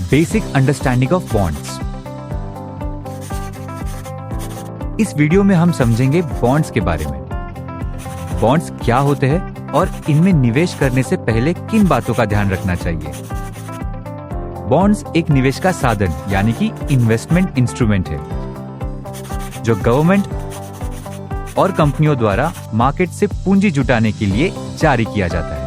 Basic understanding of bonds. इस video में हम समझेंगे बॉन्ड्स के बारे में। बॉन्ड्स क्या होते हैं और इनमें निवेश करने से पहले किन बातों का ध्यान रखना चाहिए। बॉन्ड्स एक निवेश का साधन यानी कि इन्वेस्टमेंट इंस्ट्रूमेंट है जो गवर्नमेंट और कंपनियों द्वारा मार्केट से पूंजी जुटाने के लिए जारी किया जाता है।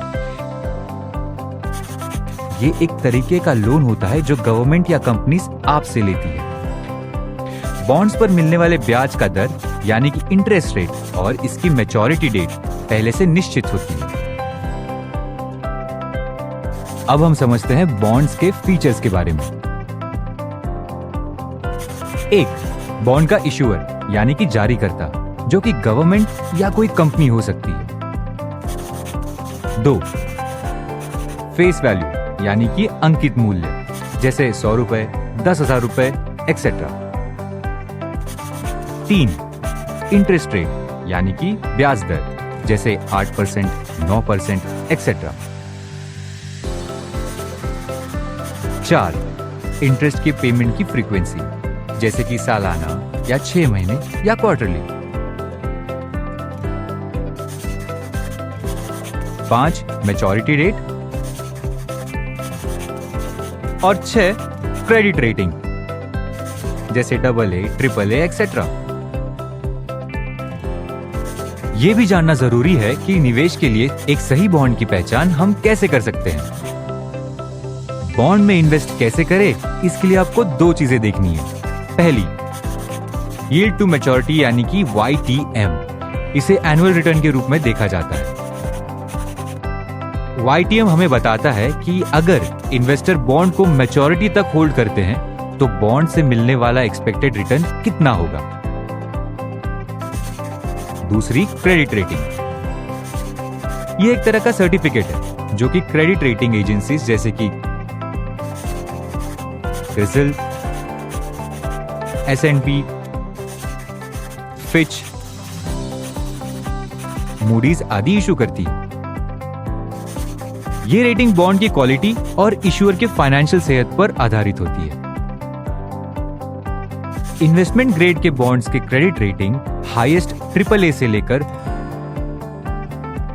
ये एक तरीके का लोन होता है जो गवर्नमेंट या कंपनीज आपसे लेती है। बॉन्ड्स पर मिलने वाले ब्याज का दर यानी कि इंटरेस्ट रेट और इसकी मैच्योरिटी डेट पहले से निश्चित होती है। अब हम समझते हैं बॉन्ड्स के फीचर्स के बारे में। एक, बॉन्ड का इशूअर यानी कि जारीकर्ता जो कि गवर्नमेंट या कोई कंपनी हो सकती है। दो, फेस वैल्यू यानी कि अंकित मूल्य जैसे 100 रुपए, 10,000 रुपए एक्सेट्रा। तीन, इंटरेस्ट रेट यानी कि ब्याज दर जैसे 8%, 9% एक्सेट्रा। चार, इंटरेस्ट के पेमेंट की फ्रीक्वेंसी जैसे कि सालाना या 6 महीने या क्वार्टरली। 5, maturity date. और 6, क्रेडिट रेटिंग जैसे AA, AAA एक्सेट्रा। यह भी जानना जरूरी है कि निवेश के लिए एक सही बॉन्ड की पहचान हम कैसे कर सकते हैं। बॉन्ड में इन्वेस्ट कैसे करें, इसके लिए आपको 2 चीजें देखनी है। पहली, यील्ड टू मैच्योरिटी यानी कि YTM, इसे एनुअल रिटर्न के रूप में देखा जाता है। YTM हमें बताता है कि अगर इन्वेस्टर बॉन्ड को मैच्योरिटी तक होल्ड करते हैं तो बॉन्ड से मिलने वाला एक्सपेक्टेड रिटर्न कितना होगा। दूसरी, क्रेडिट रेटिंग। यह एक तरह का सर्टिफिकेट है जो कि क्रेडिट रेटिंग एजेंसीज जैसे कि क्रिसिल, S&P, फिच, मूडीज आदि इशू करती है। ये रेटिंग बॉन्ड की क्वालिटी और इश्यूअर के फाइनेंशियल सेहत पर आधारित होती है। इन्वेस्टमेंट ग्रेड के बॉन्ड्स के क्रेडिट रेटिंग हाईएस्ट AAA से लेकर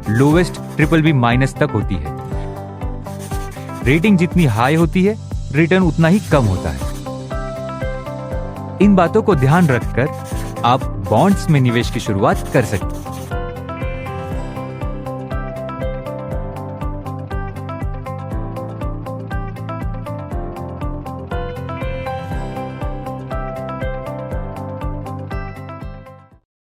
लोवेस्ट BBB- तक होती है। रेटिंग जितनी हाई होती है, रिटर्न उतना ही कम होता है। इन बातों को ध्यान रखकर आप बॉन्ड्स में निवेश की शुरुआत कर सकते हैं।